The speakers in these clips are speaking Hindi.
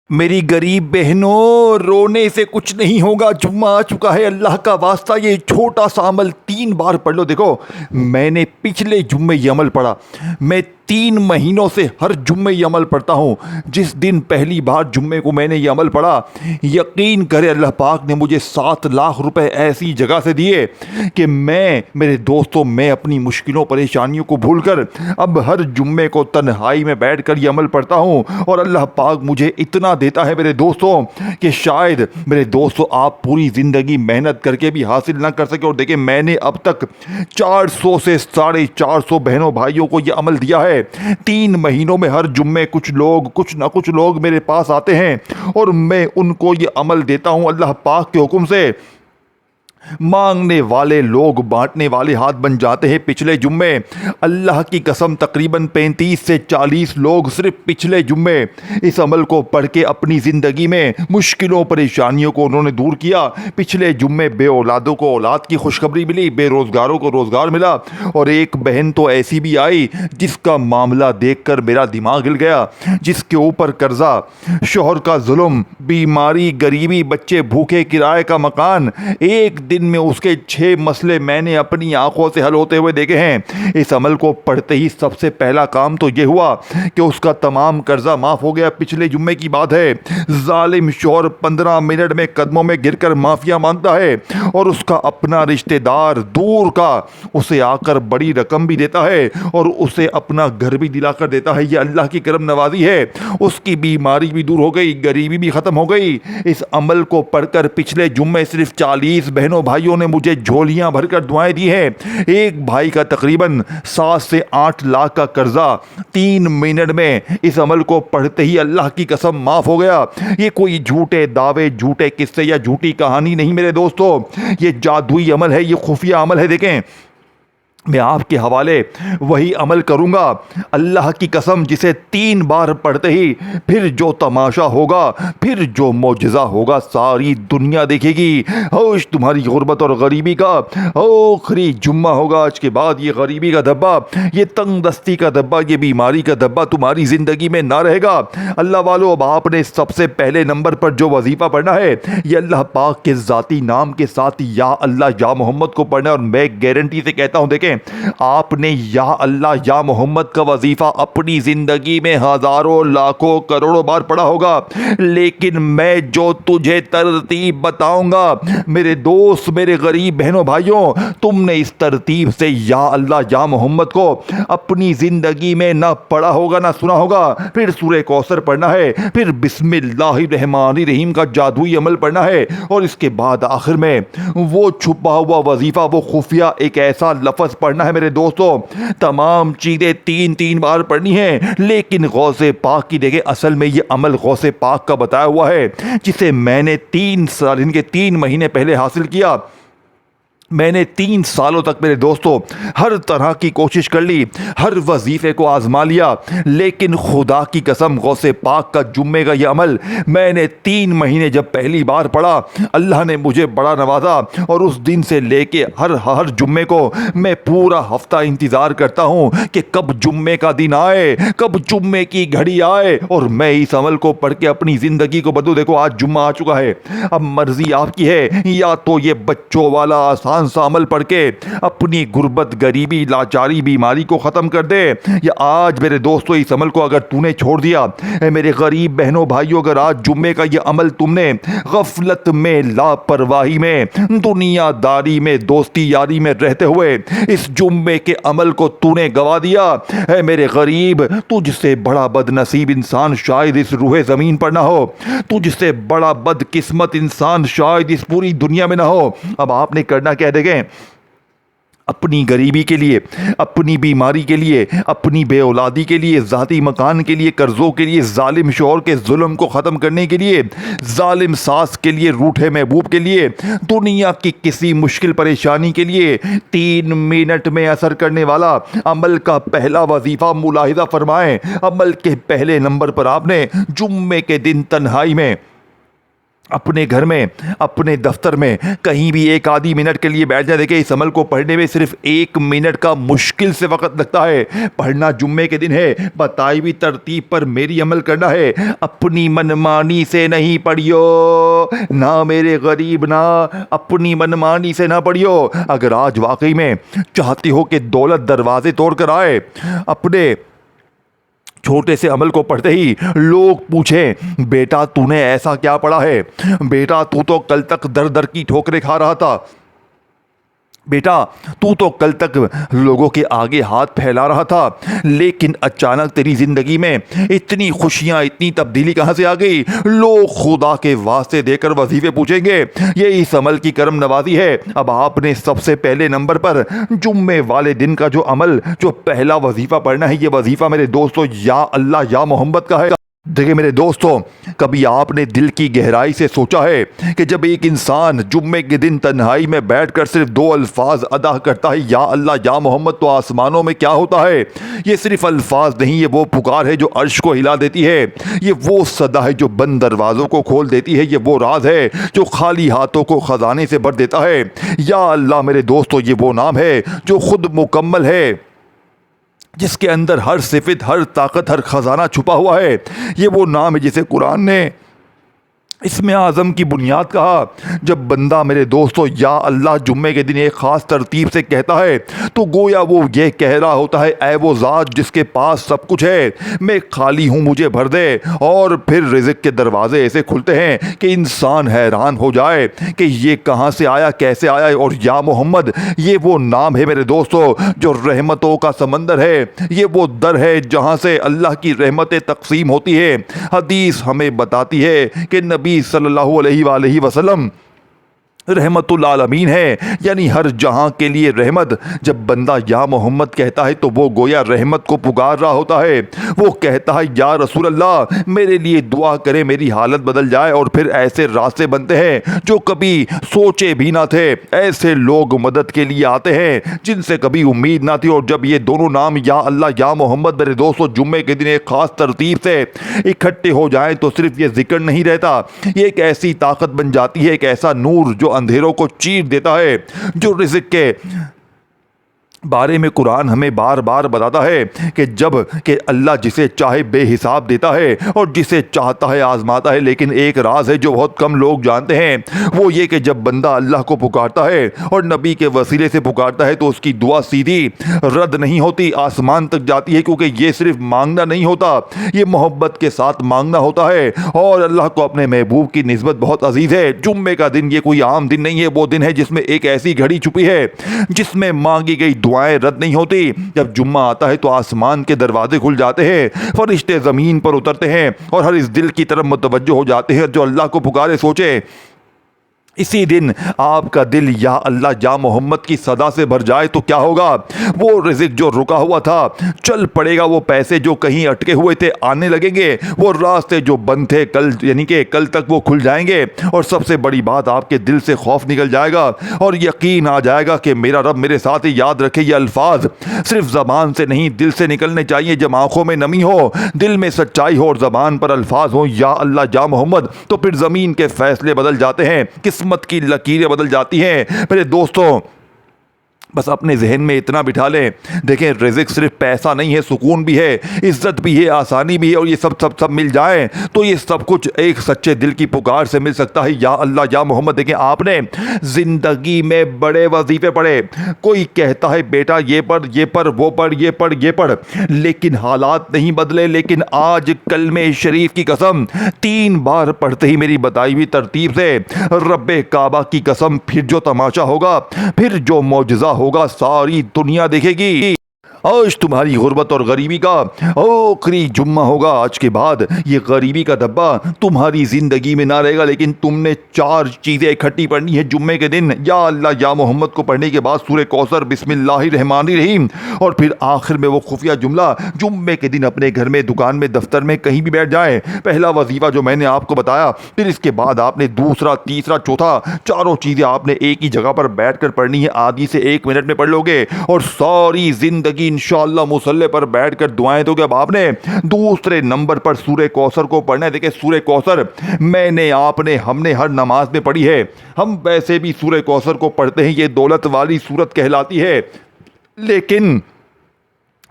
मेरी गरीब बहनों, रोने से कुछ नहीं होगा। जुम्मा आ चुका है। अल्लाह का वास्ता ये छोटा सा अमल 3 बार पढ़ लो। देखो, मैंने पिछले जुम्मे ये अमल पढ़ा। मैं 3 महीनों से हर जुम्मे ये अमल पढ़ता हूँ। जिस दिन पहली बार जुम्मे को मैंने ये अमल पढ़ा, यकीन करे अल्लाह पाक ने मुझे 7 लाख रुपए ऐसी जगह से दिए कि मेरे दोस्तों, मैं अपनी मुश्किलों परेशानियों को भूलकर अब हर जुम्मे को तन्हाई में बैठकर ये अमल पढ़ता हूँ। और अल्लाह पाक मुझे इतना देता है मेरे दोस्तों कि शायद मेरे दोस्तों आप पूरी ज़िंदगी मेहनत करके भी हासिल ना कर सके। और देखिए, मैंने अब तक 400 से 450 बहनों भाइयों को ये अमल दिया है। 3 महीनों में हर जुम्मे कुछ ना कुछ लोग मेरे पास आते हैं और मैं उनको ये अमल देता हूँ अल्लाह पाक के हुक्म से। मांगने वाले लोग बांटने वाले हाथ बन जाते हैं। पिछले जुम्मे अल्लाह की कसम तकरीबन 35 से 40 लोग सिर्फ पिछले जुम्मे इस अमल को पढ़ के अपनी ज़िंदगी में मुश्किलों परेशानियों को उन्होंने दूर किया। पिछले जुम्मे बे औलादों को औलाद की खुशखबरी मिली, बेरोज़गारों को रोज़गार मिला। और एक बहन तो ऐसी भी आई जिसका मामला देखकर मेरा दिमाग हिल गया, जिसके ऊपर कर्जा, शोहर का जुल्म, बीमारी, गरीबी, बच्चे भूखे, किराए का मकान, एक दिन में उसके 6 मसले मैंने अपनी आंखों से हल होते हुए देखे हैं। इस अमल को पढ़ते ही सबसे पहला काम तो ये हुआ कि उसका तमाम कर्जा माफ हो गया। पिछले जुम्मे की बात है। जालिम शौहर 15 मिनट में कदमों में गिरकर माफिया मांगता है और उसका अपना रिश्तेदार दूर का उसे आकर बड़ी रकम भी देता है और उसे अपना घर भी दिलाकर देता है। ये अल्लाह की करम नवाजी है। उसकी बीमारी भी दूर हो गई, गरीबी भी खत्म हो गई। इस अमल को पढ़कर पिछले जुम्मे सिर्फ 40 बहनों भाइयों ने मुझे झोलियां भरकर दुआएं दी हैं। एक भाई का तकरीबन 7 से 8 लाख का कर्जा 3 मिनट में इस अमल को पढ़ते ही अल्लाह की कसम माफ हो गया। ये कोई झूठे दावे, झूठे किस्से या झूठी कहानी नहीं मेरे दोस्तों, ये जादुई अमल है, ये खुफिया अमल है। देखें, मैं आपके हवाले वही अमल करूंगा, अल्लाह की कसम, जिसे 3 बार पढ़ते ही फिर जो तमाशा होगा, फिर जो मौजज़ा होगा, सारी दुनिया देखेगी। होश तुम्हारी गुर्बत और गरीबी का आखिरी जुम्मा होगा। आज के बाद ये गरीबी का धब्बा, ये तंग दस्ती का धब्बा, ये बीमारी का धब्बा तुम्हारी ज़िंदगी में ना रहेगा। अल्लाह वालों, अब आपने सबसे पहले नंबर पर जो वजीफ़ा पढ़ना है, ये अल्लाह पाक के ज़ाती नाम के साथ या अल्लाह या मोहम्मद को पढ़ना है। और मैं गारंटी से कहता हूँ, देखें, आपने या अल्लाह या मोहम्मद का वजीफा अपनी जिंदगी में हजारों लाखों करोड़ों बार पढ़ा होगा, लेकिन मैं जो तुझे तरतीब बताऊंगा मेरे दोस्त, मेरे गरीब बहनों भाइयों, तुमने इस तरतीब से या अल्लाह या मोहम्मद को अपनी जिंदगी में ना पढ़ा होगा ना सुना होगा। फिर सूरह कौसर पढ़ना है, फिर बिस्मिल्लाहिर्रहमानिर्रहीम का जादुई अमल पढ़ना है, और इसके बाद आखिर में वो छुपा हुआ वजीफा, वो खुफिया एक ऐसा लफ्ज पढ़ना है मेरे दोस्तों। तमाम चीज़ें 3 बार पढ़नी है, लेकिन गौसे पाक की देखें, असल में ये अमल गौसे पाक का बताया हुआ है, जिसे मैंने 3 साल, इनके 3 महीने पहले हासिल किया। मैंने 3 सालों तक मेरे दोस्तों हर तरह की कोशिश कर ली, हर वजीफे को आजमा लिया, लेकिन खुदा की कसम गौसे पाक का जुम्मे का यह अमल मैंने 3 महीने जब पहली बार पढ़ा, अल्लाह ने मुझे बड़ा नवाजा। और उस दिन से लेके हर जुम्मे को मैं पूरा हफ्ता इंतज़ार करता हूँ कि कब जुम्मे का दिन आए, कब जुम्मे की घड़ी आए और मैं इस अमल को पढ़ के अपनी ज़िंदगी को बदलूं। देखो, आज जुम्मा आ चुका है, अब मर्जी आपकी है, या तो ये बच्चों वाला आसान सा अमल पढ़ के अपनी गुर्बत, गरीबी, लाचारी, बीमारी को खत्म कर दे, या आज मेरे दोस्तों इस अमल को अगर तूने छोड़ दिया, मेरे गरीब बहनों भाइयों, अगर आज जुम्मे का ये अमल तुमने गफलत में, लापरवाही में, दुनियादारी में, दोस्ती यारी में रहते हुए इस जुम्मे के अमल को तूने गवा दिया, है मेरे गरीब, तुझसे बड़ा बदनसीब इंसान शायद इस रूहे जमीन पर ना हो, तुझसे बड़ा बदकिस्मत इंसान शायद इस पूरी दुनिया में ना हो। अब आपने करना क्या देखें, अपनी गरीबी के लिए, अपनी बीमारी के लिए, अपनी बेऔलादी के लिए, ज़ाती मकान के लिए, कर्ज़ों के लिए, जालिम शौहर के जुल्म को ख़त्म करने के लिए, जालिम सास के लिए, रूठे महबूब के लिए, दुनिया की किसी मुश्किल परेशानी के लिए 3 मिनट में असर करने वाला अमल का पहला वजीफ़ा मुलाहिज़ा फरमाएं। अमल के पहले नंबर पर आपने जुम्मे के दिन तन्हाई में अपने घर में, अपने दफ्तर में कहीं भी एक आधी मिनट के लिए बैठ जाए। देखिए, इस अमल को पढ़ने में सिर्फ 1 मिनट का मुश्किल से वक्त लगता है। पढ़ना जुम्मे के दिन है, बताई हुई तरतीब पर मेरी अमल करना है। अपनी मनमानी से नहीं पढ़ियो ना मेरे गरीब, ना अपनी मनमानी से ना पढ़ियो। अगर आज वाकई में चाहती हो कि दौलत दरवाजे तोड़ कर आए, अपने छोटे से अमल को पढ़ते ही लोग पूछें, बेटा तूने ऐसा क्या पढ़ा है? बेटा तू तो कल तक दर दर की ठोकरें खा रहा था। बेटा तू तो कल तक लोगों के आगे हाथ फैला रहा था, लेकिन अचानक तेरी जिंदगी में इतनी खुशियां, इतनी तब्दीली कहां से आ गई? लोग खुदा के वास्ते देकर वजीफे पूछेंगे। ये इस अमल की करम नवाजी है। अब आपने सबसे पहले नंबर पर जुम्मे वाले दिन का जो अमल, जो पहला वजीफा पढ़ना है, ये वजीफा मेरे दोस्तों या अल्लाह या मोहम्मद का है। देखिए मेरे दोस्तों, कभी आपने दिल की गहराई से सोचा है कि जब एक इंसान जुम्मे के दिन तन्हाई में बैठकर सिर्फ 2 अल्फाज अदा करता है, या अल्लाह या मोहम्मद, तो आसमानों में क्या होता है? ये सिर्फ अल्फाज नहीं, ये वो पुकार है जो अर्श को हिला देती है। ये वो सदा है जो बंद दरवाज़ों को खोल देती है। ये वो राज है जो खाली हाथों को ख़जाने से भर देता है। या अल्लाह मेरे दोस्तों, ये वो नाम है जो खुद मुकम्मल है, जिसके अंदर हर सिफत, हर ताकत, हर खजाना छुपा हुआ है। ये वो नाम है जिसे कुरान ने इसमें आज़म की बुनियाद कहा। जब बंदा मेरे दोस्तों या अल्लाह जुम्मे के दिन एक ख़ास तरतीब से कहता है, तो गोया वो ये कह रहा होता है, ऐ वो ज़ात जिसके पास सब कुछ है, मैं खाली हूँ, मुझे भर दे। और फिर रिज़्क़ के दरवाजे ऐसे खुलते हैं कि इंसान हैरान हो जाए कि ये कहाँ से आया, कैसे आया। और या मोहम्मद, ये वो नाम है मेरे दोस्तों जो रहमतों का समंदर है। ये वो दर है जहाँ से अल्लाह की रहमतें तकसीम होती है। हदीस हमें बताती है कि नबी सल्लल्लाहु अलैहि वसल्लम रहमतुल आलमीन है, यानी हर जहां के लिए रहमत। जब बंदा या मोहम्मद कहता है तो वो गोया रहमत को पुकार रहा होता है। वो कहता है, या रसूल अल्लाह मेरे लिए दुआ करें, मेरी हालत बदल जाए। और फिर ऐसे रास्ते बनते हैं जो कभी सोचे भी ना थे। ऐसे लोग मदद के लिए आते हैं जिनसे कभी उम्मीद ना थी। और जब ये दोनों नाम या अल्लाह या मोहम्मद मेरे दोस्तों जुम्मे के दिन एक खास तरतीब से इकट्ठे हो जाएं, तो सिर्फ ये जिक्र नहीं रहता, ये एक ऐसी ताकत बन जाती है, एक ऐसा नूर जो अंधेरों को चीर देता है। जो रिज़्क़ के बारे में कुरान हमें बार बार बताता है कि जब कि अल्लाह जिसे चाहे बेहिसाब देता है और जिसे चाहता है आजमाता है। लेकिन एक राज है जो बहुत कम लोग जानते हैं, वो ये कि जब बंदा अल्लाह को पुकारता है और नबी के वसीले से पुकारता है, तो उसकी दुआ सीधी रद्द नहीं होती, आसमान तक जाती है। क्योंकि ये सिर्फ मांगना नहीं होता, ये मोहब्बत के साथ मांगना होता है। और अल्लाह को अपने महबूब की निस्बत बहुत अजीज़ है। जुम्मे का दिन ये कोई आम दिन नहीं है, वो दिन है जिसमें एक ऐसी घड़ी छुपी है जिसमें मांगी गई दुआएं रद्द नहीं होती। जब जुम्मा आता है तो आसमान के दरवाजे खुल जाते हैं, फरिश्ते ज़मीन पर उतरते हैं और हर इस दिल की तरफ मुतवज्जो हो जाते हैं जो अल्लाह को पुकारे। सोचे, इसी दिन आपका दिल या अल्लाह या मोहम्मद की सदा से भर जाए तो क्या होगा? वो रिज़्क़ जो रुका हुआ था चल पड़ेगा, वो पैसे जो कहीं अटके हुए थे आने लगेंगे, वो रास्ते जो बंद थे कल, यानी कि कल तक वो खुल जाएंगे। और सबसे बड़ी बात, आपके दिल से खौफ निकल जाएगा और यकीन आ जाएगा कि मेरा रब मेरे साथ है। याद रखे, ये अल्फाज सिर्फ ज़बान से नहीं, दिल से निकलने चाहिए। जब आंखों में नमी हो, दिल में सच्चाई हो और ज़बान पर अल्फाज हो या अल्लाह या मोहम्मद, तो फिर ज़मीन के फैसले बदल जाते हैं, किस्मत की लकीरें बदल जाती हैं। मेरे दोस्तों, बस अपने जहन में इतना बिठा लें, देखें रिज़्क़ सिर्फ पैसा नहीं है, सुकून भी है, इज्जत भी है, आसानी भी है। और ये सब सब सब मिल जाए तो ये सब कुछ एक सच्चे दिल की पुकार से मिल सकता है। या अल्लाह या मोहम्मद। देखें, आपने ज़िंदगी में बड़े वजीफे पढ़े, कोई कहता है बेटा ये पढ़, ये पढ़, वो पढ़, ये पढ़, ये पढ़, लेकिन हालात नहीं बदले। लेकिन आज कलमे शरीफ की कसम 3 बार पढ़ते ही मेरी बताई हुई तरतीब से रब्बे काबा की कसम, फिर जो तमाशा होगा, फिर जो मौजज़ा होगा, सारी दुनिया देखेगी। आज तुम्हारी गुर्बत और गरीबी का आखिरी जुम्मा होगा। आज के बाद ये गरीबी का धब्बा तुम्हारी ज़िंदगी में ना रहेगा। लेकिन तुमने 4 चीज़ें इकट्ठी पढ़नी है जुम्मे के दिन। या अल्लाह या मोहम्मद को पढ़ने के बाद सूरह कौसर, बिस्मिल्लाहिर्रहमानिर्रहीम, और फिर आखिर में वो खुफिया जुमला। जुम्मे के दिन अपने घर में, दुकान में, दफ्तर में, कहीं भी बैठ जाए, पहला वजीफ़ा जो मैंने आपको बताया, फिर इसके बाद आपने दूसरा, तीसरा, चौथा, चारों चीज़ें आपने एक ही जगह पर बैठ कर पढ़नी है। आधी से 1 मिनट में पढ़ लोगे और सारी ज़िंदगी इंशाअल्लाह मुसल्ले पर बैठकर दुआएं तो अब आपने दूसरे नंबर पर सूरह कौसर को पढ़ना है। देखिए सूरह कौसर मैंने आपने हमने हर नमाज में पढ़ी है, हम वैसे भी सूरह कौसर को पढ़ते हैं, ये दौलत वाली सूरत कहलाती है। लेकिन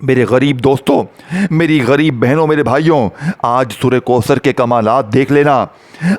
मेरे गरीब दोस्तों, मेरी गरीब बहनों, मेरे भाइयों, आज सूरह कौसर के कमालात देख लेना,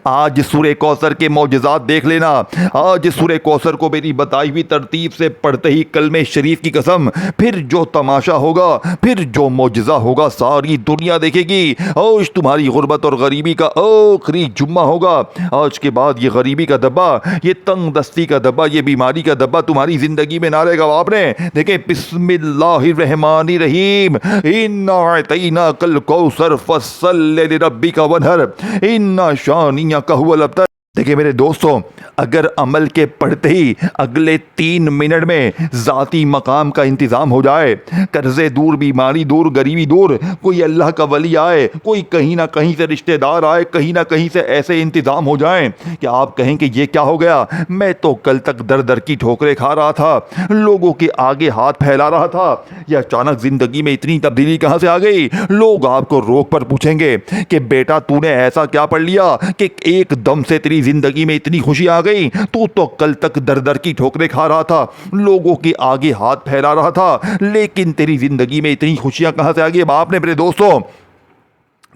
आज सूरह कौसर के मौजज़ात देख लेना। आज सूरह कौसर को मेरी बताई हुई तरतीब से पढ़ते ही कलमे शरीफ की कसम, फिर जो तमाशा होगा, फिर जो मौजज़ा होगा, सारी दुनिया देखेगी। आज तुम्हारी गुर्बत और गरीबी का आखिरी जुम्मा होगा। आज के बाद ये गरीबी का दब्बा, ये तंग दस्ती का दब्बा, ये बीमारी का दब्बा तुम्हारी ज़िंदगी में ना रहेगा। आपने देखें, बिस्मिल्लाहिर्रहमानिर्रहीम, इन्ना अतैना कल कौसर फस्सल्लि लिरब्बिका वन्हर, इन्ना शानियका हुवल अब्तर। देखिए मेरे दोस्तों, अगर अमल के पढ़ते ही अगले 3 मिनट में ज़ाती मकाम का इंतज़ाम हो जाए, कर्ज़े दूर, बीमारी दूर, गरीबी दूर, कोई अल्लाह का वली आए, कोई कहीं ना कहीं से रिश्तेदार आए, कहीं ना कहीं से ऐसे इंतज़ाम हो जाएं कि आप कहें कि ये क्या हो गया, मैं तो कल तक दर दर की ठोकरें खा रहा था, लोगों के आगे हाथ फैला रहा था, यह अचानक ज़िंदगी में इतनी तब्दीली कहाँ से आ गई। लोग आपको रोक पर पूछेंगे कि बेटा तूने ऐसा क्या पढ़ लिया कि एकदम से तेरी ज़िंदगी में इतनी खुशी आ गई। तू तो कल तक दर दर की ठोकरें खा रहा था, लोगों के आगे हाथ फैला रहा था, लेकिन तेरी जिंदगी में इतनी खुशियां कहां से आ गई। बाप ने मेरे दोस्तों,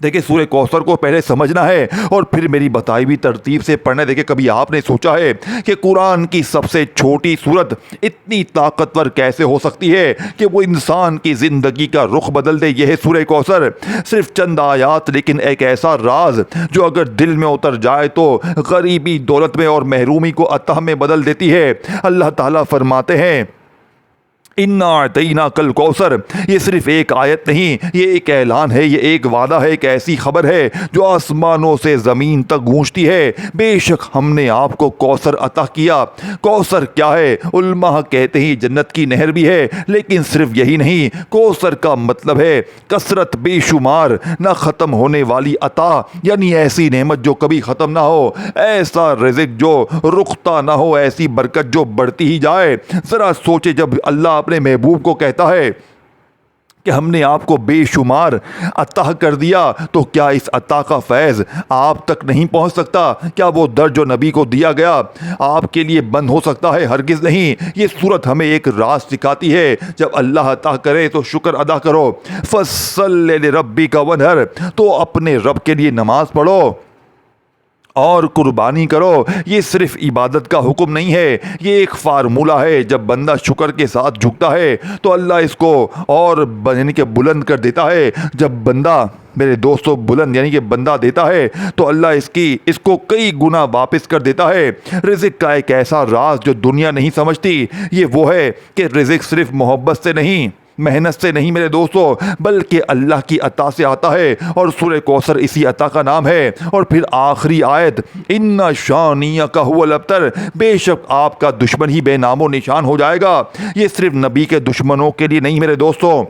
देखिए सूरह कौसर को पहले समझना है और फिर मेरी बताई हुई तरतीब से पढ़ना है। देखिए कभी आपने सोचा है कि कुरान की सबसे छोटी सूरत इतनी ताकतवर कैसे हो सकती है कि वो इंसान की ज़िंदगी का रुख बदल दे। यह है सूरह कौसर, सिर्फ चंद आयात, लेकिन एक ऐसा राज जो अगर दिल में उतर जाए तो गरीबी दौलत में और महरूमी को अतः में बदल देती है। अल्लाह ताला फरमाते हैं, इन्ना अतैना कल कौसर, ये सिर्फ एक आयत नहीं, ये एक ऐलान है, ये एक वादा है, एक ऐसी खबर है जो आसमानों से ज़मीन तक गूंजती है। बेशक हमने आपको कौसर अता किया। कौसर क्या है? उल्मा कहते ही जन्नत की नहर भी है, लेकिन सिर्फ यही नहीं, कौसर का मतलब है कसरत, बेशुमार, न ख़त्म होने वाली अता, यानी ऐसी नेमत जो कभी ख़त्म ना हो, ऐसा रिज़्क़ जो रुकता ना हो, ऐसी बरकत जो बढ़ती ही जाए। ज़रा सोचे, जब अल्लाह अपने महबूब को कहता है कि हमने आपको बेशुमार अता कर दिया, तो क्या इस अता का फैज़ आप तक नहीं पहुंच सकता? क्या वो दर जो नबी को दिया गया आपके लिए बंद हो सकता है? हरगिज़ नहीं। ये सूरत हमें एक राज सिखाती है, जब अल्लाह अता करे तो शुक्र अदा करो। फस्सल्लि लिरब्बिका वन्हर, तो अपने रब के लिए नमाज पढ़ो और कुर्बानी करो। ये सिर्फ इबादत का हुक्म नहीं है, ये एक फार्मूला है। जब बंदा शुक्र के साथ झुकता है तो अल्लाह इसको और यानी कि बुलंद कर देता है। जब बंदा, मेरे दोस्तों, बुलंद यानी कि बंदा देता है तो अल्लाह इसको कई गुना वापस कर देता है। रिज़्क़ का एक ऐसा राज जो दुनिया नहीं समझती, ये वो है कि रिज़्क़ सिर्फ मोहब्बत से नहीं, मेहनत से नहीं मेरे दोस्तों, बल्कि अल्लाह की अता से आता है, और सूरह कौसर इसी अता का नाम है। और फिर आखिरी आयत, इन्ना शानियका हुवल अब्तर, बेशक आपका दुश्मन ही बेनामो निशान हो जाएगा। ये सिर्फ नबी के दुश्मनों के लिए नहीं मेरे दोस्तों,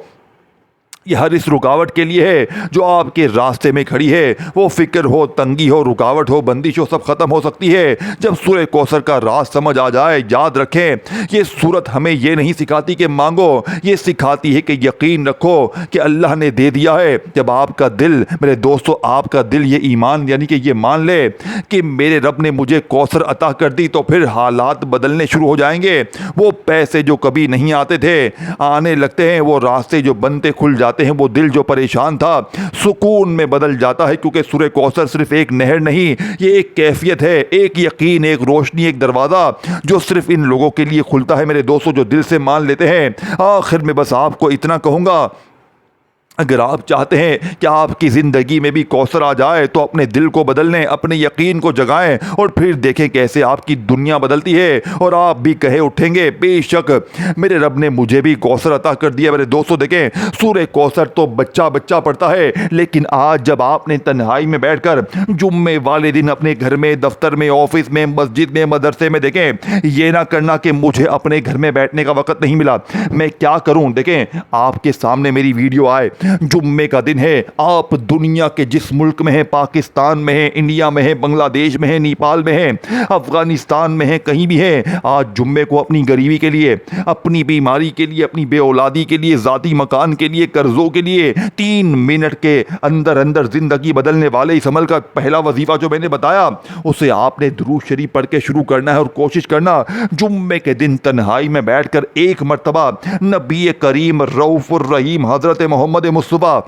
ये हर इस रुकावट के लिए है जो आपके रास्ते में खड़ी है। वो फिक्र हो, तंगी हो, रुकावट हो, बंदिश हो, सब ख़त्म हो सकती है जब सूरह कौसर का राज समझ आ जाए। याद रखें, ये सूरत हमें ये नहीं सिखाती कि मांगो, ये सिखाती है कि यकीन रखो कि अल्लाह ने दे दिया है। जब आपका दिल, मेरे दोस्तों, आपका दिल ये ईमान यानी कि ये मान ले कि मेरे रब ने मुझे कौसर अता कर दी, तो फिर हालात बदलने शुरू हो जाएंगे। वो पैसे जो कभी नहीं आते थे आने लगते हैं, वो रास्ते जो बनते खुल जाते हैं, वो दिल जो परेशान था सुकून में बदल जाता है। क्योंकि सूरह कौसर सिर्फ एक नहर नहीं, ये एक कैफियत है, एक यकीन, एक रोशनी, एक दरवाज़ा जो सिर्फ इन लोगों के लिए खुलता है मेरे दोस्तों जो दिल से मान लेते हैं। आखिर में बस आपको इतना कहूँगा, अगर आप चाहते हैं कि आपकी ज़िंदगी में भी कौसर आ जाए तो अपने दिल को बदल लें, अपने यकीन को जगाएं और फिर देखें कैसे आपकी दुनिया बदलती है और आप भी कहे उठेंगे, बेशक मेरे रब ने मुझे भी कौसर अता कर दिया। मेरे दोस्तों देखें, सूरह कौसर तो बच्चा बच्चा पढ़ता है, लेकिन आज जब आपने तन्हाई में बैठकर जुम्मे वाले दिन अपने घर में, दफ्तर में, ऑफिस में, मस्जिद में, मदरसे में, देखें ये ना करना कि मुझे अपने घर में बैठने का वक्त नहीं मिला, मैं क्या करूँ। देखें आपके सामने मेरी वीडियो आए, जुम्मे का दिन है। आप दुनिया के जिस मुल्क में हैं, पाकिस्तान में हैं, इंडिया में हैं, बांग्लादेश में हैं, नेपाल में हैं, अफगानिस्तान में हैं, कहीं भी हैं, आज जुम्मे को अपनी गरीबी के लिए, अपनी बीमारी के लिए, अपनी बेऔलादी के लिए, ज़ाती मकान के लिए, कर्जों के लिए 3 मिनट के अंदर अंदर जिंदगी बदलने वाले इस अमल का पहला वजीफा जो मैंने बताया, उसे आपने दुरूद शरीफ पढ़ के शुरू करना है और कोशिश करना जुम्मे के दिन तन्हाई में बैठकर एक मर्तबा नबी करीम रऊफुर रहीम हजरत मोहम्मद मुस्तफ़ा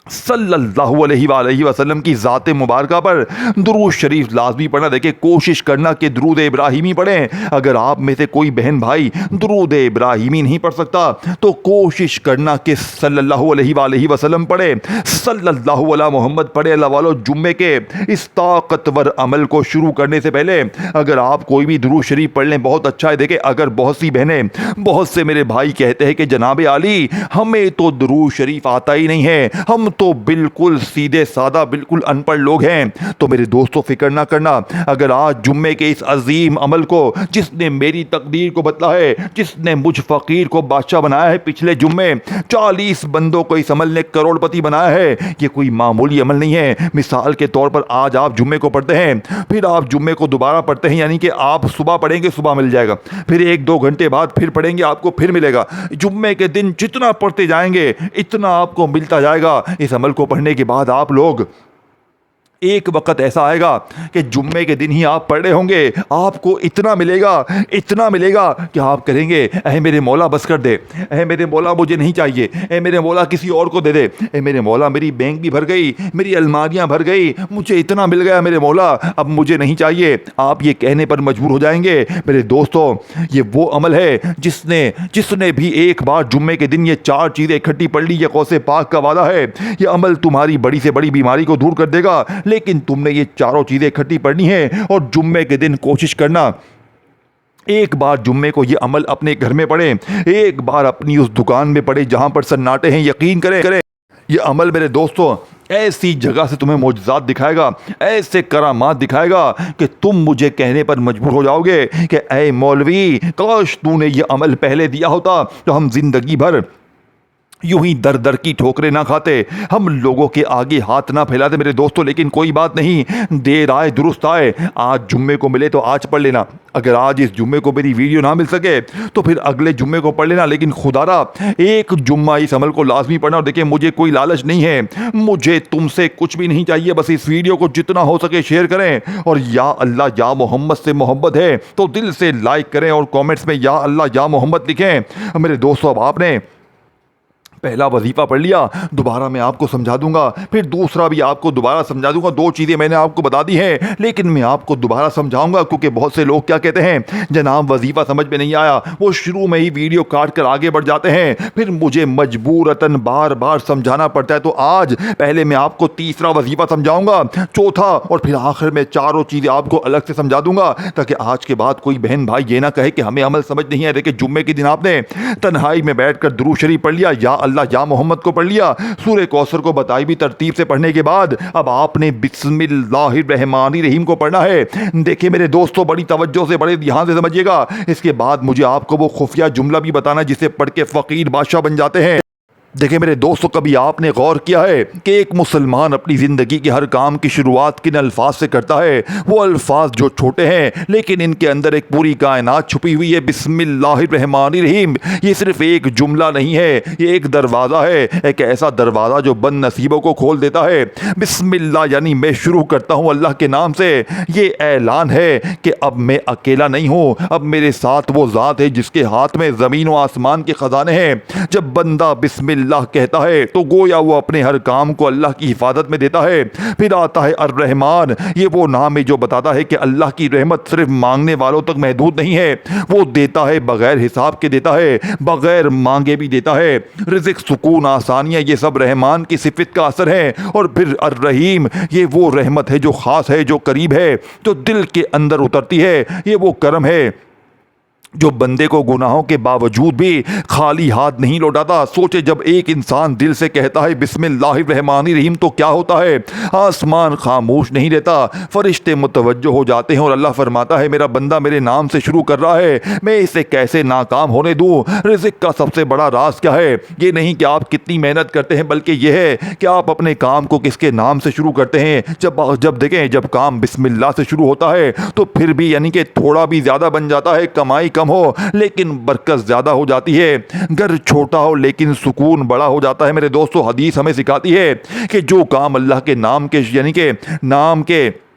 सल्लल्लाहु अलैहि वसल्लम की ज़ात मुबारका पर दुरूद शरीफ लाजमी पढ़ना। देखिए, कोशिश करना कि दुरूद इब्राहिमी पढ़ें। अगर आप में से कोई बहन भाई दुरूद इब्राहिमी नहीं पढ़ सकता तो कोशिश करना कि सल्लल्लाहु अलैहि वसल्लम पढ़े, सल्लल्लाहु अला मोहम्मद पढ़े। अल्लाह वालों, जुम्मे के इस ताकतवर अमल को शुरू करने से पहले अगर आप कोई भी दुरूद शरीफ पढ़ लें बहुत अच्छा है। देखें, अगर बहुत सी बहनें, बहुत से मेरे भाई कहते हैं कि जनाब आली हमें तो दुरूद शरीफ आता ही नहीं है, हम तो बिल्कुल सीधे सादा बिल्कुल अनपढ़ लोग हैं, तो मेरे दोस्तों फिक्र ना करना। अगर आज जुम्मे के इस अजीम अमल को जिसने मेरी तकदीर को बदला है, जिसने मुझ फकीर को बादशाह बनाया है, पिछले जुम्मे 40 बंदों को इस अमल ने करोड़पति बनाया है, ये कोई मामूली अमल नहीं है। मिसाल के तौर पर आज आप जुम्मे को पढ़ते हैं, फिर आप जुम्मे को दोबारा पढ़ते हैं, यानी कि आप सुबह पढ़ेंगे सुबह मिल जाएगा, फिर 1-2 घंटे बाद फिर पढ़ेंगे आपको फिर मिलेगा। जुम्मे के दिन जितना पढ़ते जाएंगे इतना आपको मिलता जाएगा। इस अमल को पढ़ने के बाद आप लोग, एक वक्त ऐसा आएगा कि जुम्मे के दिन ही आप पढ़ रहे होंगे, आपको इतना मिलेगा कि आप करेंगे, अहे मेरे मौला बस कर दे, अहे मेरे मौला मुझे नहीं चाहिए, अहे मेरे मौला किसी और को दे दे, अहे मेरे मौला मेरी बैंक भी भर गई, मेरी अलमारियां भर गई, मुझे इतना मिल गया मेरे मौला, अब मुझे नहीं चाहिए। आप ये कहने पर मजबूर हो जाएंगे। मेरे दोस्तों, ये वो अमल है जिसने भी एक बार जुम्मे के दिन ये 4 चीज़ें इकट्ठी पढ़ ली, ये कौसे पाक का वादा है। ये अमल तुम्हारी बड़ी से बड़ी बीमारी को दूर कर देगा, लेकिन तुमने ये चारों चीजें इकट्ठी पढ़नी है। और जुम्मे के दिन कोशिश करना एक बार जुम्मे को ये अमल अपने घर में पढ़ें, एक बार अपनी उस दुकान में पढ़ें जहां पर सन्नाटे हैं। यकीन करें ये अमल मेरे दोस्तों ऐसी जगह से तुम्हें मौजज़ात दिखाएगा, ऐसे करामात दिखाएगा कि तुम मुझे कहने पर मजबूर हो जाओगे कि ऐ मौलवी, काश तूने ये अमल पहले दिया होता तो हम जिंदगी भर यूं ही दर दर की ठोकरें ना खाते, हम लोगों के आगे हाथ ना फैलाते मेरे दोस्तों। लेकिन कोई बात नहीं, देर आए दुरुस्त आए। आज जुम्मे को मिले तो आज पढ़ लेना, अगर आज इस जुम्मे को मेरी वीडियो ना मिल सके तो फिर अगले जुम्मे को पढ़ लेना, लेकिन खुदारा एक जुम्मा इस अमल को लाजमी पढ़ना। और देखिए, मुझे कोई लालच नहीं है, मुझे तुमसे कुछ भी नहीं चाहिए, बस इस वीडियो को जितना हो सके शेयर करें, और या अल्लाह या मोहम्मद से मोहब्बत है तो दिल से लाइक करें और कॉमेंट्स में या अल्लाह या मोहम्मद लिखें। मेरे दोस्तों, अब आपने पहला वजीफा पढ़ लिया, दोबारा मैं आपको समझा दूंगा, फिर दूसरा भी आपको दोबारा समझा दूंगा। 2 चीज़ें मैंने आपको बता दी हैं, लेकिन मैं आपको दोबारा समझाऊंगा, क्योंकि बहुत से लोग क्या कहते हैं, जनाब वजीफा समझ में नहीं आया, वो शुरू में ही वीडियो काट कर आगे बढ़ जाते हैं, फिर मुझे मजबूरतन बार बार समझाना पड़ता है। तो आज पहले मैं आपको तीसरा वजीफा समझाऊंगा, चौथा और फिर आखिर में चारों चीज़ें आपको अलग से समझा दूंगा, ताकि आज के बाद कोई बहन भाई ये ना कहे कि हमें अमल समझ नहीं है। देखिए, जुम्मे के दिन आपने तन्हाई में बैठकर दुरूद शरीफ पढ़ लिया, या अल्लाह या मोहम्मद को पढ़ लिया, सूरह कौसर को बताई भी तरतीब से पढ़ने के बाद अब आपने बिस्मिल्लाहिर्रहमानिर्रहीम को पढ़ना है। देखिए मेरे दोस्तों, बड़ी तवज्जो से, बड़े ध्यान से समझिएगा। इसके बाद मुझे आपको वो खुफिया जुमला भी बताना जिसे पढ़ के फकीर बादशाह बन जाते हैं। देखिए मेरे दोस्तों, कभी आपने गौर किया है कि एक मुसलमान अपनी ज़िंदगी के हर काम की शुरुआत किन अल्फाज से करता है? वो अल्फाज जो छोटे हैं लेकिन इनके अंदर एक पूरी कायनात छुपी हुई है। बिस्मिल्लाहिर्रहमानिर्रहीम, ये सिर्फ एक जुमला नहीं है, ये एक दरवाज़ा है, एक ऐसा दरवाज़ा जो बद नसीबों को खोल देता है। बिस्मिल्लाह यानी मैं शुरू करता हूँ अल्लाह के नाम से। ये ऐलान है कि अब मैं अकेला नहीं हूँ, अब मेरे साथ वो ज़ात है जिसके हाथ में ज़मीन व आसमान के ख़जाने हैं। जब बंदा बिस्मिल्लाह कहता है तो गोया वो अपने हर काम को अल्लाह की हिफाजत में देता है। फिर आता है अर्रहमान, ये वो नाम है जो बताता है कि अल्लाह की रहमत सिर्फ मांगने वालों तक महदूद नहीं है, वो देता है बगैर हिसाब के देता है, बगैर मांगे भी देता है। रिज़्क़, सुकून, आसानियाँ, ये सब रहमान की सिफत का असर है। और फिर अर्रहीम, ये वो रहमत है जो ख़ास है, जो करीब है, जो दिल के अंदर उतरती है, ये वो करम है जो बंदे को गुनाहों के बावजूद भी खाली हाथ नहीं लौटाता। सोचे जब एक इंसान दिल से कहता है बिस्मिल्लाहिर्रहमानिर्रहीम तो क्या होता है। आसमान खामोश नहीं रहता, फरिश्ते मुतवज्जो हो जाते हैं और अल्लाह फरमाता है मेरा बंदा मेरे नाम से शुरू कर रहा है, मैं इसे कैसे नाकाम होने दूँ। रिज़्क़ का सबसे बड़ा राज क्या है, ये नहीं कि आप कितनी मेहनत करते हैं, बल्कि यह है कि आप अपने काम को किसके नाम से शुरू करते हैं। जब देखें जब काम बिस्मिल्लाह से शुरू होता है तो फिर भी यानी कि थोड़ा भी ज़्यादा बन जाता है, कमाई कम हो लेकिन बरकत ज़्यादा हो जाती है, घर छोटा हो लेकिन सुकून बड़ा हो जाता है। मेरे दोस्तों हदीस हमें सिखाती है कि जो काम अल्लाह के नाम के यानी कि नाम के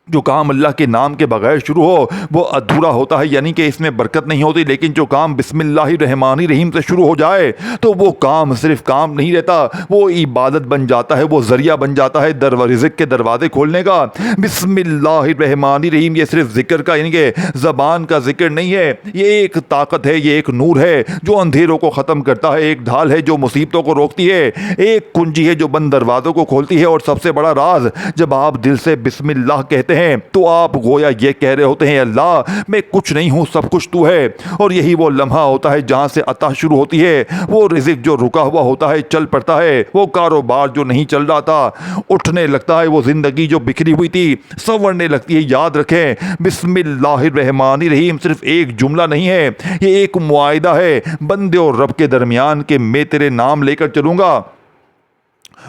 जो काम अल्लाह के नाम के बगैर शुरू हो वो अधूरा होता है, यानी कि इसमें बरकत नहीं होती। लेकिन जो काम बिस्मिल्लाहिर्रहमानिर्रहीम से शुरू हो जाए तो वो काम सिर्फ काम नहीं रहता, वो इबादत बन जाता है, वो ज़रिया बन जाता है रिज़्क़ के दरवाजे खोलने का। बिस्मिल्लाहिर्रहमानिर्रहीम ये सिर्फ जिक्र का यानी कि ज़बान का जिक्र नहीं है, ये एक ताकत है, ये एक नूर है जो अंधेरों को ख़त्म करता है, एक ढाल है जो मुसीबतों को रोकती है, एक कुंजी है जो बंद दरवाज़ों को खोलती है। और सबसे बड़ा राज, जब आप दिल से बिस्मिल्लाह कहते हैं तो आप गोया ये कह रहे होते हैं अल्लाह मैं कुछ नहीं हूं, सब कुछ तू है। और यही वो लम्हा होता है जहां से अता शुरू होती है, वो रिज़्क़ जो रुका हुआ होता है चल पड़ता है, वो कारोबार जो नहीं चल रहा था उठने लगता है, वो जिंदगी जो बिखरी हुई थी संवरने लगती है। याद रखें बिस्मिल्लाहिर्रहमानिर्रहीम सिर्फ एक जुमला नहीं है, ये एक मुआहिदा है बंदे और रब के दरमियान के मैं तेरे नाम लेकर चलूंगा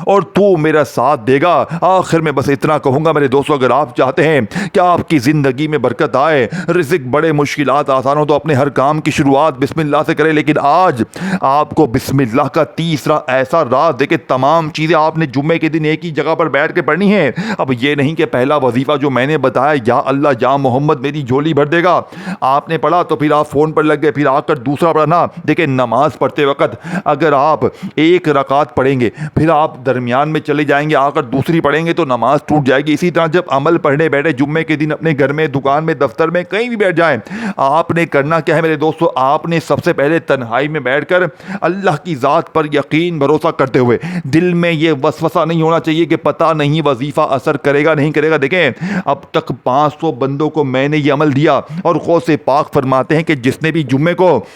और तू मेरा साथ देगा। आखिर में बस इतना कहूँगा मेरे दोस्तों, अगर आप चाहते हैं कि आपकी ज़िंदगी में बरकत आए, रिज़्क़ बड़े मुश्किलात आसान हो, तो अपने हर काम की शुरुआत बिस्मिल्लाह से करें। लेकिन आज आपको बिस्मिल्लाह का तीसरा ऐसा राज देखिए, तमाम चीज़ें आपने जुम्मे के दिन एक ही जगह पर बैठ के पढ़नी है। अब ये नहीं कि पहला वजीफ़ा जो मैंने बताया या अल्लाह या मोहम्मद मेरी झोली भर देगा, आपने पढ़ा तो फिर आप फ़ोन पर लग गए, फिर आकर दूसरा पढ़ा ना। देखिए नमाज पढ़ते वक्त अगर आप एक रकात पढ़ेंगे फिर आप दरमियान में चले जाएंगे आकर दूसरी पढ़ेंगे तो नमाज टूट जाएगी। इसी तरह जब अमल पढ़ने बैठे जुम्मे के दिन अपने घर में, दुकान में, दफ्तर में, कहीं भी बैठ जाएं, आपने करना क्या है मेरे दोस्तों, आपने सबसे पहले तन्हाई में बैठकर अल्लाह की ज़ात पर यकीन भरोसा करते हुए, दिल में ये वसवसा नहीं होना चाहिए कि पता नहीं वजीफ़ा असर करेगा नहीं करेगा। देखें अब तक 500 बंदों को मैंने ये अमल दिया और गौसे पाक फरमाते हैं कि जिसने भी जुम्मे को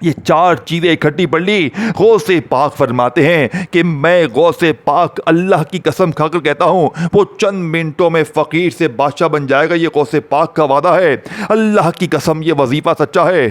ये चार चीज़ें इकट्ठी पढ़ ली, गौसे पाक फरमाते हैं कि मैं गौसे पाक अल्लाह की कसम खाकर कहता हूँ वो चंद मिनटों में फ़कीर से बादशाह बन जाएगा। ये गौसे पाक का वादा है, अल्लाह की कसम ये वजीफ़ा सच्चा है।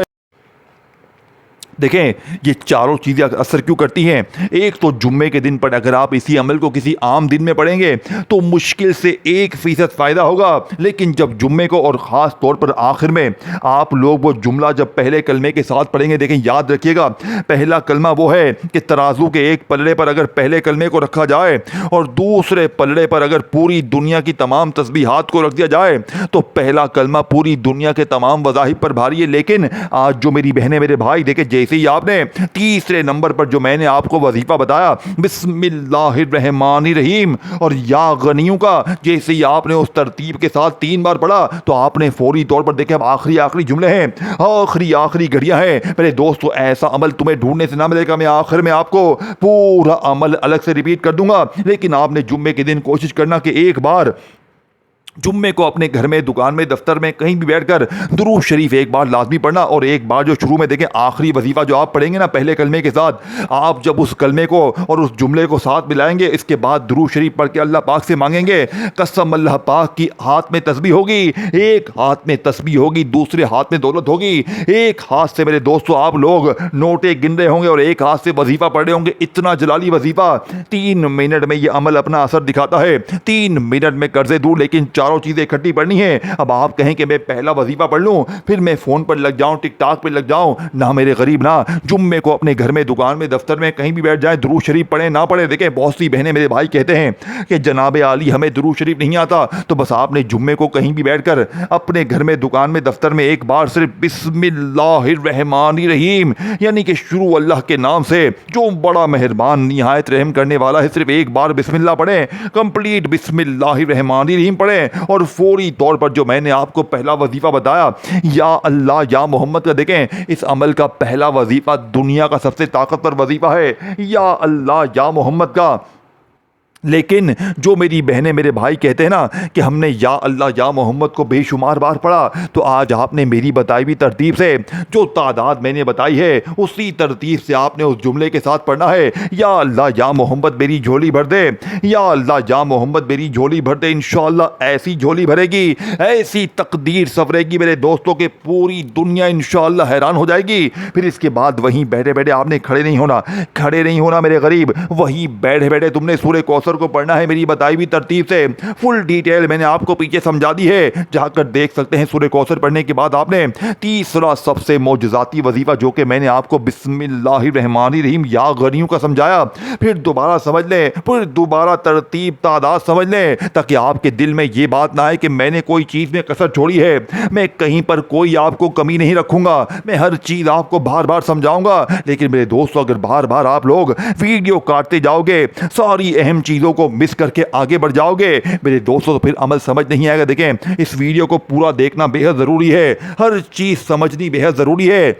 देखें ये चारों चीज़ें असर क्यों करती हैं। एक तो जुम्मे के दिन पर अगर आप इसी अमल को किसी आम दिन में पढ़ेंगे तो मुश्किल से 1% फ़ायदा होगा, लेकिन जब जुम्मे को और ख़ास तौर पर आखिर में आप लोग वो जुमला जब पहले कलमे के साथ पढ़ेंगे, देखें याद रखिएगा पहला कलमा वो है कि तराजू के एक पलड़े पर अगर पहले कलमे को रखा जाए और दूसरे पलड़े पर अगर पूरी दुनिया की तमाम तस्बीहात को रख दिया जाए तो पहला कलमा पूरी दुनिया के तमाम वज़ाहिब पर भारी है। लेकिन आज जो मेरी बहनें मेरे भाई देखें, जैसे ही आपने तीसरे नंबर पर जो मैंने आपको वजीफा बताया बिस्मिल्लाहिर्रहमानिर्रहीम और या गनियों का, जैसे ही आपने उस तरतीब के साथ 3 बार पढ़ा तो आपने फौरी तौर पर देखे अब आखिरी जुमले हैं, आखिरी घड़ियां हैं। मेरे दोस्तों ऐसा अमल तुम्हें ढूंढने से ना मिलेगा, मैं आखिर में आपको पूरा अमल अलग से रिपीट कर दूंगा। लेकिन आपने जुम्मे के दिन कोशिश करना कि एक बार जुम्मे को अपने घर में, दुकान में, दफ्तर में कहीं भी बैठकर दुरूद शरीफ एक बार लाजमी पढ़ना। और एक बार जो शुरू में देखें आखिरी वजीफा जो आप पढ़ेंगे ना पहले कलमे के साथ, आप जब उस कलमे को और उस जुमले को साथ मिलाएंगे, इसके बाद दुरूद शरीफ पढ़ के अल्लाह पाक से मांगेंगे, कसम अल्लाह पाक की हाथ में तस्बीह होगी, एक हाथ में तस्बीह होगी, दूसरे हाथ में दौलत होगी। एक हाथ से मेरे दोस्तों आप लोग नोटे गिन रहे होंगे और एक हाथ से वजीफा पढ़ रहे होंगे। इतना जलाली वजीफा 3 मिनट में ये अमल अपना असर दिखाता है। 3 मिनट में कर्जे दूर, लेकिन चारों चीजें इकट्ठी पढ़नी है। अब आप कहें कि मैं पहला वजीफा पढ़ लूं फिर मैं फोन पर लग जाऊं, टिकटॉक पर लग जाऊं, ना मेरे गरीब ना। जुम्मे को अपने घर में, दुकान में, दफ्तर में कहीं भी बैठ जाएं, दुरूद शरीफ पढ़ें ना पढ़ें। देखें बहुत सी बहनें मेरे भाई कहते हैं कि जनाब आली हमें दुरूद शरीफ नहीं आता, तो बस आपने जुम्मे को कहीं भी बैठकर अपने घर में, दुकान में, दफ्तर में एक बार सिर्फ बिस्मिल्लाहिर्रहमानिर्रहीम यानी कि शुरू अल्लाह के नाम से जो बड़ा मेहरबान निहायत रहम करने वाला है, सिर्फ एक बार बिस्मिल्लाह पढ़ें, कंप्लीट बिस्मिल्लाहिर्रहमानिर्रहीम पढ़ें। और फौरी तौर पर जो मैंने आपको पहला वजीफा बताया या अल्लाह या मोहम्मद का, देखें इस अमल का पहला वजीफा दुनिया का सबसे ताकतवर वजीफा है, या अल्लाह या मोहम्मद का। लेकिन जो मेरी बहनें मेरे भाई कहते हैं ना कि हमने या अल्लाह या मोहम्मद को बेशुमार बार पढ़ा, तो आज आपने मेरी बताई हुई तरतीब से जो तादाद मैंने बताई है उसी तरतीब से आपने उस जुमले के साथ पढ़ना है, या अल्लाह या मोहम्मद मेरी झोली भर दे, या अल्लाह या मोहम्मद मेरी झोली भर दे। इंशाअल्लाह ऐसी झोली भरेगी, ऐसी तकदीर सवरेगी मेरे दोस्तों के, पूरी दुनिया इंशाअल्लाह हैरान हो जाएगी। फिर इसके बाद वहीं बैठे बैठे आपने खड़े नहीं होना मेरे गरीब, वहीं बैठे बैठे तुमने सूरह कौसर को पढ़ना है मेरी बताई हुई तरतीब से। फुल डिटेल मैंने आपको पीछे समझा दी है, जाकर देख सकते हैं। सूरह कौसर पढ़ने के बाद आपने तीसरा सबसे मौजज़ाती वजीफा जो कि मैंने आपको बिस्मिल्लाहिर्रहमानिर्रहीम या गनियों का समझाया, फिर दोबारा समझ लें, फिर दोबारा तरतीब तादाद समझ लें, ताकि आपके दिल में ये बात ना आए कि मैंने कोई चीज़ में कसर छोड़ी है। मैं कहीं पर कोई आपको कमी नहीं रखूंगा, मैं हर चीज़ आपको बार बार समझाऊंगा। लेकिन मेरे दोस्तों, अगर बार बार आप लोग वीडियो काटते जाओगे, सारी अहम चीज़ों को मिस करके आगे बढ़ जाओगे मेरे दोस्तों, तो फिर अमल समझ नहीं आएगा। देखें, इस वीडियो को पूरा देखना बेहद ज़रूरी है, हर चीज़ समझनी बेहद ज़रूरी है,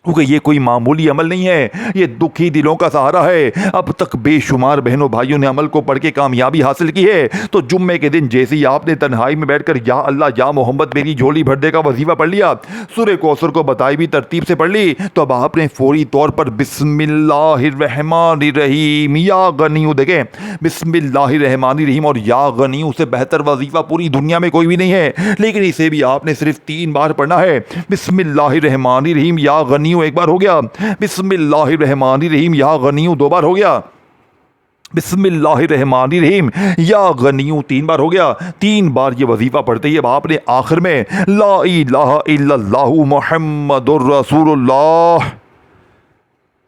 क्योंकि ये कोई मामूली अमल नहीं है, ये दुखी दिलों का सहारा है। अब तक बेशुमार बहनों भाइयों ने अमल को पढ़ के कामयाबी हासिल की है, तो जुम्मे के दिन जैसे ही आपने तन्हाई में बैठकर या अल्लाह या मोहम्मद मेरी झोली भर दे का वजीफा पढ़ लिया, सूरह कौसर को बताई भी तरतीब से पढ़ ली, तो अब आपने फौरी तौर पर बिस्मिल्लाहिर्रहमानिर्रहीम या गनियू, देखें बिस्मिल्लाहिर्रहमानिर्रहीम और या गनियू से बेहतर वजीफा पूरी दुनिया में कोई भी नहीं है। लेकिन इसे भी आपने सिर्फ 3 बार पढ़ना है। बिस्मिल्लाहिर्रहमानिर्रहीम या गनियू एक बार हो गया, बिस्मिल्लाहिर्रहमानिर्रहीम या गनियू 2 बार हो गया, बिस्मिल्लाहिर्रहमानिर्रहीम या गनियू 3 बार हो गया। 3 बार ये वजीफा पढ़ते ही अब आपने आखिर में ला इलाहा इल्लल्लाहु मुहम्मदुर रसूलुल्लाह,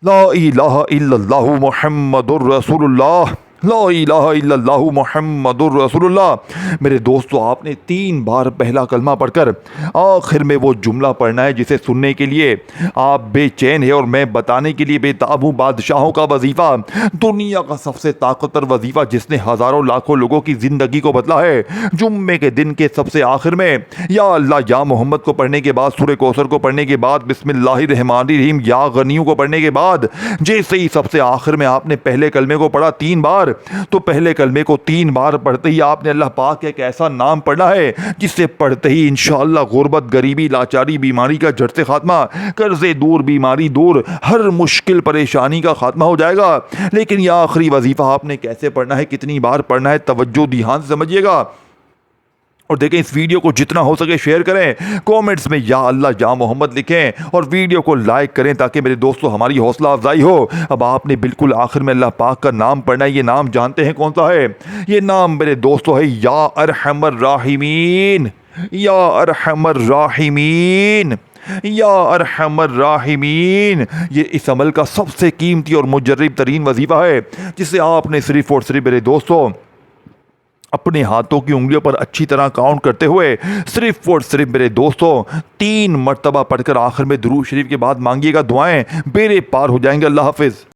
ला इलाहा इल्लल्लाहु मुहम्मदुर रसूलुल्लाह, ला इलाहा इल्लल्लाहु मुहम्मदुर रसूलुल्लाह। मेरे दोस्तों, आपने 3 बार पहला कलमा पढ़कर आखिर में वो जुमला पढ़ना है जिसे सुनने के लिए आप बेचैन है और मैं बताने के लिए बेताब हूँ। बादशाहों का वजीफा, दुनिया का सबसे ताकतवर वजीफा जिसने हज़ारों लाखों लोगों की ज़िंदगी को बदला है। जुम्मे के दिन के सबसे आखिर में या अल्लाह या मोहम्मद को पढ़ने के बाद, सूरह कौसर को पढ़ने के बाद, बिस्मिल्लाहिर्रहमानिर्रहीम या गनियू को पढ़ने के बाद, जैसे ही सबसे आखिर में आपने पहले कलमे को पढ़ा 3 बार, तो पहले कलमे को 3 बार पढ़ते ही आपने अल्लाह पाक का एक ऐसा नाम पढ़ना है जिससे पढ़ते ही इंशाअल्लाह गुर्बत, गरीबी, लाचारी, बीमारी का जड़ से खात्मा, कर्जे दूर, बीमारी दूर, हर मुश्किल परेशानी का खात्मा हो जाएगा। लेकिन यह आखिरी वजीफा आपने कैसे पढ़ना है, कितनी बार पढ़ना है, तवज्जो ध्यान से समझिएगा। और देखें, इस वीडियो को जितना हो सके शेयर करें, कमेंट्स में या अल्लाह या मोहम्मद लिखें और वीडियो को लाइक करें ताकि मेरे दोस्तों हमारी हौसला अफजाई हो। अब आपने बिल्कुल आखिर में अल्लाह पाक का नाम पढ़ना है। ये नाम जानते हैं कौन सा है? ये नाम मेरे दोस्तों है या अरहमर राहिमीन, या अरहमर राहिमीन, या अरहमर राहिमीन। ये इस अमल का सबसे कीमती और मुजर्रिब तरीन वजीफा है, जिसे आपने सिर्फ और सिर्फ मेरे दोस्तों अपने हाथों की उंगलियों पर अच्छी तरह काउंट करते हुए सिर्फ और सिर्फ मेरे दोस्तों 3 मरतबा पढ़कर आखिर में दुरूद शरीफ के बाद मांगिएगा दुआएं, बेड़े पार हो जाएंगे। अल्लाह हाफिज़।